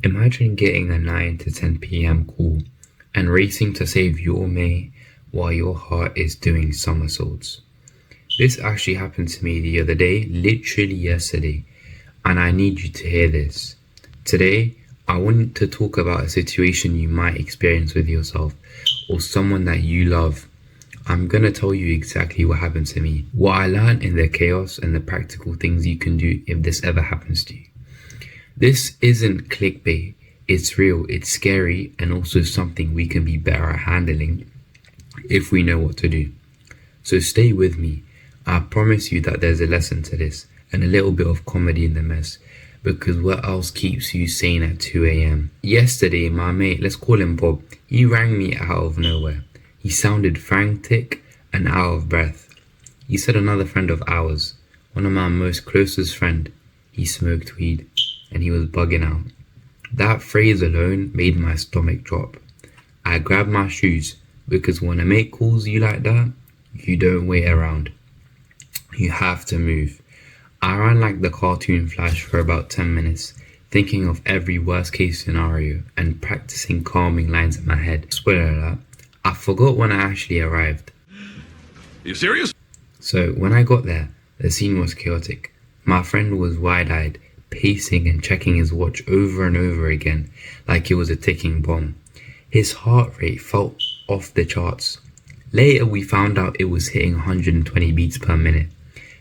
Imagine getting a 9 to 10 p.m. call and racing to save your mate while your heart is doing somersaults. This actually happened to me the other day, literally yesterday, and I need you to hear this. Today, I want to talk about a situation you might experience with yourself or someone that you love. I'm gonna tell you exactly what happened to me, what I learned in the chaos, and the practical things you can do if this ever happens to you. This isn't clickbait, it's real, it's scary, and also something we can be better at handling if we know what to do. So stay with me. I promise you that there's a lesson to this and a little bit of comedy in the mess, because what else keeps you sane at 2 a.m? Yesterday, my mate, let's call him Bob, he rang me out of nowhere. He sounded frantic and out of breath. He said another friend of ours, one of my most closest friend, he smoked weed and he was bugging out. That phrase alone made my stomach drop. I grabbed my shoes because when a mate calls you like that, you don't wait around. You have to move. I ran like the cartoon Flash for about 10 minutes, thinking of every worst case scenario and practicing calming lines in my head. Spoiler alert, I forgot when I actually arrived. You serious? So when I got there, the scene was chaotic. My friend was wide-eyed, pacing and checking his watch over and over again like it was a ticking bomb. His heart rate felt off the charts. Later we found out it was hitting 120 beats per minute.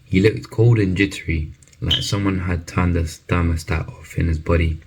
He looked cold and jittery, like someone had turned the thermostat off in his body.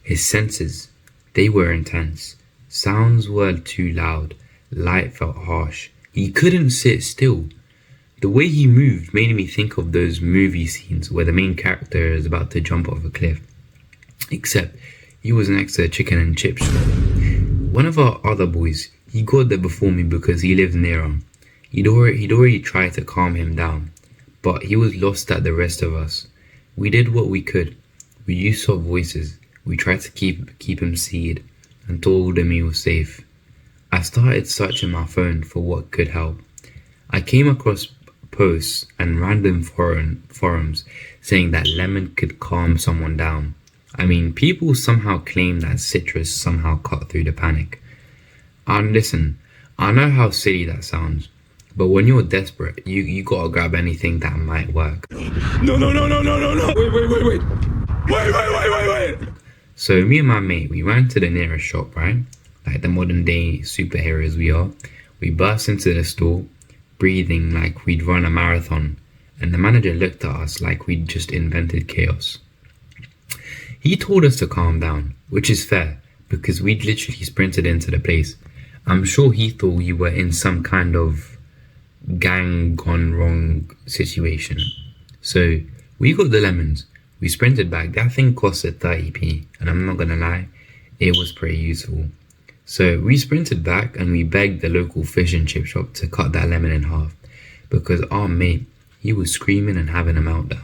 His senses, they were intense. Sounds were too loud. Light felt harsh. He couldn't sit still. The way he moved made me think of those movie scenes where the main character is about to jump off a cliff. Except he was next to a chicken and chip shop. One of our other boys, he got there before me because he lived near him. He'd already tried to calm him down, but he was lost at the rest of us. We did what we could. We used our voices. We tried to keep him seated and told him he was safe. I started searching my phone for what could help. I came across posts and random forums saying that lemon could calm someone down. I mean, people somehow claim that citrus somehow cut through the panic. And listen, I know how silly that sounds, but when you're desperate, you gotta grab anything that might work. No. Wait. So me and my mate, we ran to the nearest shop, right? Like the modern day superheroes we are. We burst into the store, breathing like we'd run a marathon, and the manager looked at us like we'd just invented chaos. He told us to calm down, which is fair, because we'd literally sprinted into the place. I'm sure he thought we were in some kind of gang gone wrong situation. So we got the lemons, we sprinted back. That thing costed 30p, and I'm not gonna lie, it was pretty useful. So we sprinted back and we begged the local fish and chip shop to cut that lemon in half, because our mate, he was screaming and having a meltdown.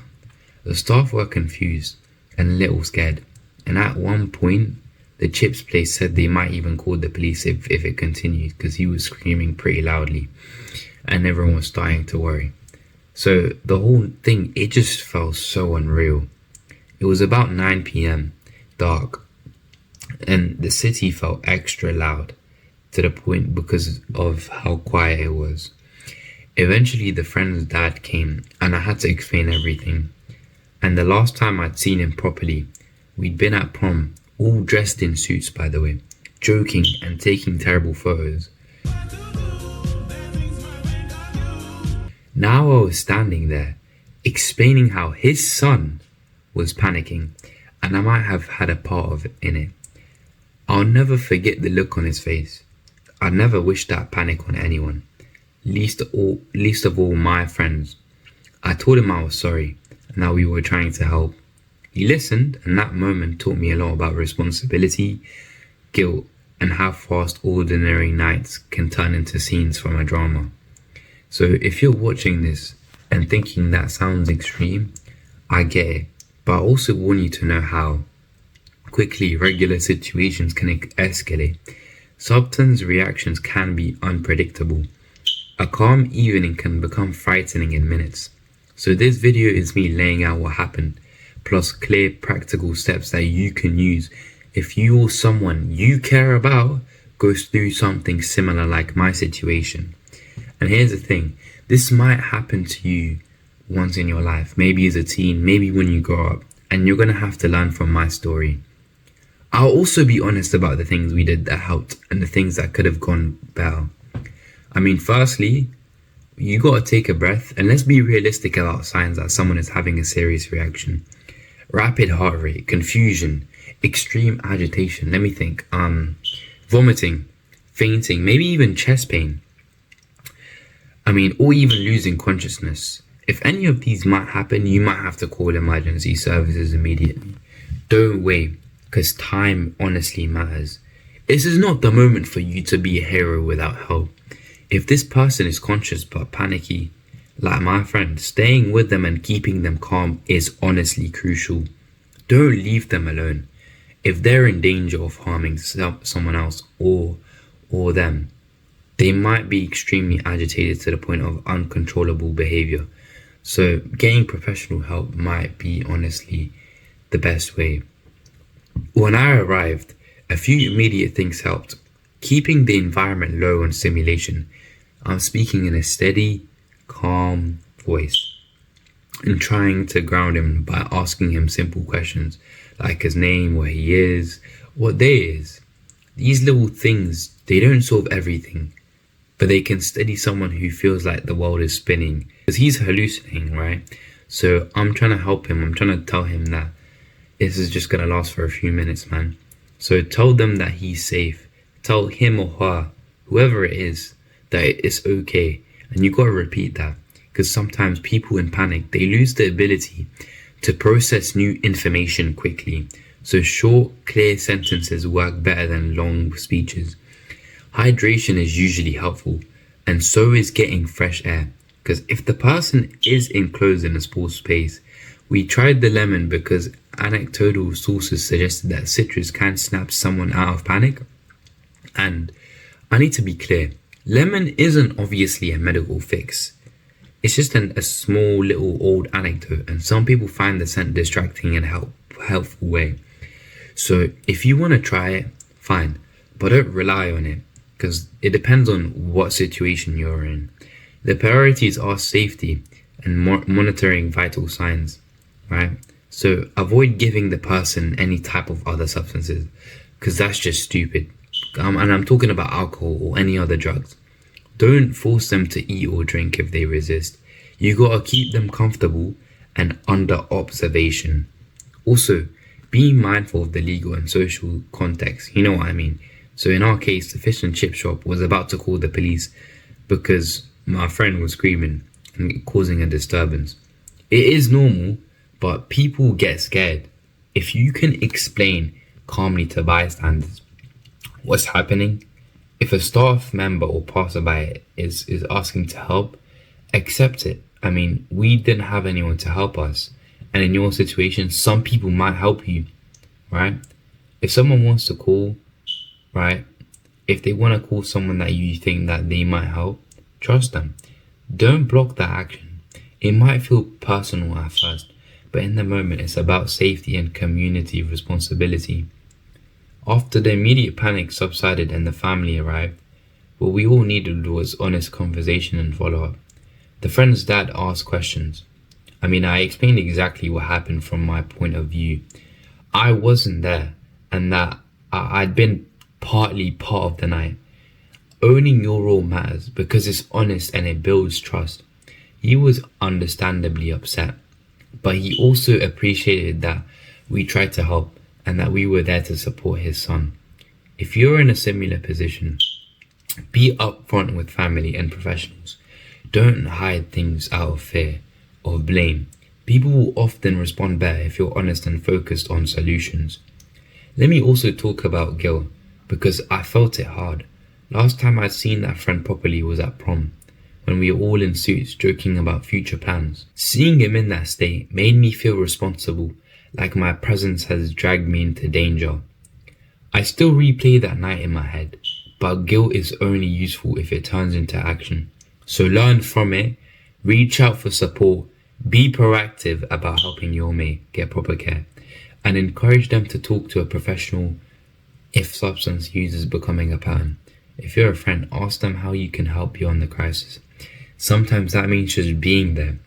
The staff were confused and a little scared, and at one point the chips place said they might even call the police if it continued, because he was screaming pretty loudly and everyone was starting to worry. So the whole thing, it just felt so unreal. It was about 9 p.m, dark, and the city felt extra loud to the point because of how quiet it was. Eventually the friend's dad came and I had to explain everything. And the last time I'd seen him properly, we'd been at prom, all dressed in suits by the way, joking and taking terrible photos. Now I was standing there, explaining how his son was panicking, and I might have had a part in it. I'll never forget the look on his face. I never wished that panic on anyone, least of all my friends. I told him I was sorry and that we were trying to help. He listened, and that moment taught me a lot about responsibility, guilt, and how fast ordinary nights can turn into scenes from a drama. So if you're watching this and thinking that sounds extreme, I get it, but I also want you to know how quickly regular situations can escalate. Subton's reactions can be unpredictable. A calm evening can become frightening in minutes. So this video is me laying out what happened, plus clear practical steps that you can use if you or someone you care about goes through something similar like my situation. And here's the thing, this might happen to you once in your life, maybe as a teen, maybe when you grow up, and you're going to have to learn from my story. I'll also be honest about the things we did that helped and the things that could have gone better. I mean, firstly, you got to take a breath and let's be realistic about signs that someone is having a serious reaction. Rapid heart rate, confusion, extreme agitation, let me think, vomiting, fainting, maybe even chest pain. I mean, or even losing consciousness. If any of these might happen, you might have to call emergency services immediately. Don't wait, because time honestly matters. This is not the moment for you to be a hero without help. If this person is conscious but panicky, like my friend, staying with them and keeping them calm is honestly crucial. Don't leave them alone. If they're in danger of harming someone else or them, they might be extremely agitated to the point of uncontrollable behavior. So getting professional help might be honestly the best way. When I arrived, a few immediate things helped. Keeping the environment low on simulation. I'm speaking in a steady, calm voice and trying to ground him by asking him simple questions like his name, where he is, what day is. These little things, they don't solve everything, but they can steady someone who feels like the world is spinning because he's hallucinating, right? So I'm trying to help him. I'm trying to tell him that this is just going to last for a few minutes, man. So tell them that he's safe. Tell him or her, whoever it is, that it's okay. And you got to repeat that because sometimes people in panic, they lose the ability to process new information quickly. So short, clear sentences work better than long speeches. Hydration is usually helpful, and so is getting fresh air. Because if the person is enclosed in a small space, we tried the lemon because anecdotal sources suggested that citrus can snap someone out of panic. And I need to be clear, lemon isn't obviously a medical fix. It's just a small little old anecdote, and some people find the scent distracting in a helpful way. So if you want to try it, fine, but don't rely on it because it depends on what situation you're in. The priorities are safety and monitoring vital signs, right? So avoid giving the person any type of other substances because that's just stupid. And I'm talking about alcohol or any other drugs. Don't force them to eat or drink if they resist. You gotta keep them comfortable and under observation. Also, be mindful of the legal and social context. You know what I mean? So in our case, the fish and chip shop was about to call the police because my friend was screaming and causing a disturbance. It is normal, but people get scared. If you can explain calmly to bystanders what's happening, if a staff member or passerby is asking to help, accept it. I mean, we didn't have anyone to help us. And in your situation, some people might help you, right? If someone wants to call, right? If they want to call someone that you think that they might help, trust them. Don't block that action. It might feel personal at first, but in the moment, it's about safety and community responsibility. After the immediate panic subsided and the family arrived, what we all needed was honest conversation and follow-up. The friend's dad asked questions. I explained exactly what happened from my point of view. I wasn't there, and that I'd been partly part of the night. Owning your role matters because it's honest and it builds trust. He was understandably upset, but he also appreciated that we tried to help and that we were there to support his son. If you're in a similar position, be upfront with family and professionals. Don't hide things out of fear or blame. People will often respond better if you're honest and focused on solutions. Let me also talk about Gil, because I felt it hard. Last time I'd seen that friend properly was at prom, when we were all in suits joking about future plans. Seeing him in that state made me feel responsible, like my presence has dragged me into danger. I still replay that night in my head, but guilt is only useful if it turns into action. So learn from it, reach out for support, be proactive about helping your mate get proper care. and encourage them to talk to a professional if substance use is becoming a pattern. If you're a friend, ask them how you can help you on the crisis. Sometimes that means just being there.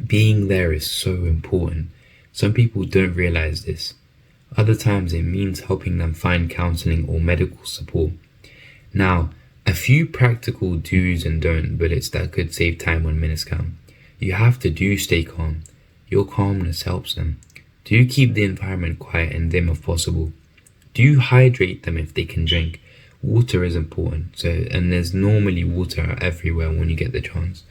Being there is so important. Some people don't realize this. Other times it means helping them find counseling or medical support. Now, a few practical do's and don't bullets that could save time when minutes count. You have to stay calm. Your calmness helps them. Do keep the environment quiet and dim if possible. Do hydrate them if they can drink. Water is important, and there's normally water everywhere when you get the chance.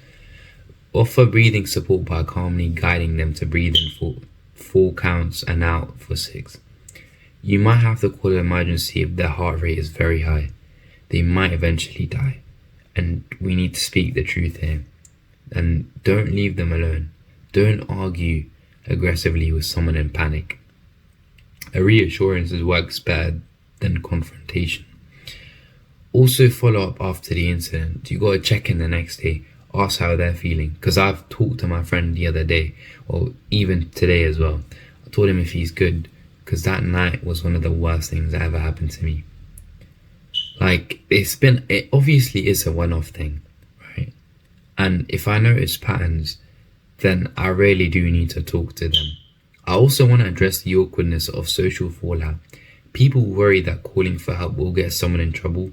Offer breathing support by calmly guiding them to breathe in for 4 counts and out for 6. You might have to call an emergency if their heart rate is very high. They might eventually die, and we need to speak the truth here. And don't leave them alone. Don't argue aggressively with someone in panic. A reassurance works better than confrontation. Also follow up after the incident. You gotta check in the next day. Ask how they're feeling. Because I've talked to my friend the other day, or even today as well. I told him if he's good, because that night was one of the worst things that ever happened to me. Like, it obviously is a one-off thing, right? And if I notice patterns, then I really do need to talk to them. I also want to address the awkwardness of social fallout. People worry that calling for help will get someone in trouble.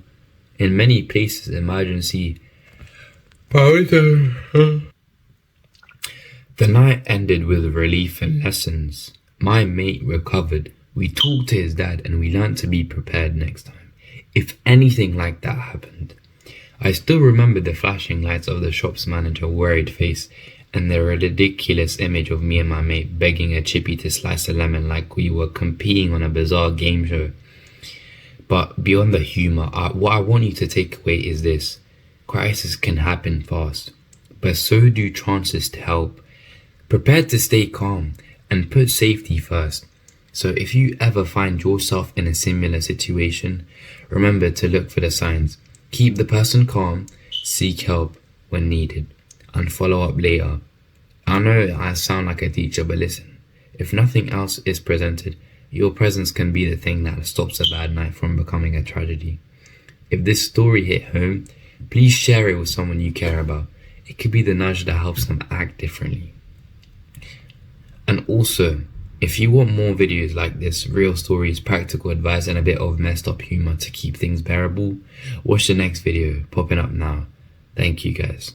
In many places, emergency. The night ended with relief and lessons. My mate recovered. We talked to his dad and we learned to be prepared next time, if anything like that happened. I still remember the flashing lights of the shop's manager worried face and the ridiculous image of me and my mate begging a chippy to slice a lemon like we were competing on a bizarre game show. But beyond the humor, what I want you to take away is this. Crises can happen fast, but so do chances to help. Prepare to stay calm and put safety first. So if you ever find yourself in a similar situation, remember to look for the signs. Keep the person calm, seek help when needed, and follow up later. I know I sound like a teacher, but listen, if nothing else is presented, your presence can be the thing that stops a bad night from becoming a tragedy. If this story hit home, please share it with someone you care about. It could be the nudge that helps them act differently. And also, if you want more videos like this, real stories, practical advice, and a bit of messed up humor to keep things bearable, watch the next video popping up now. Thank you guys.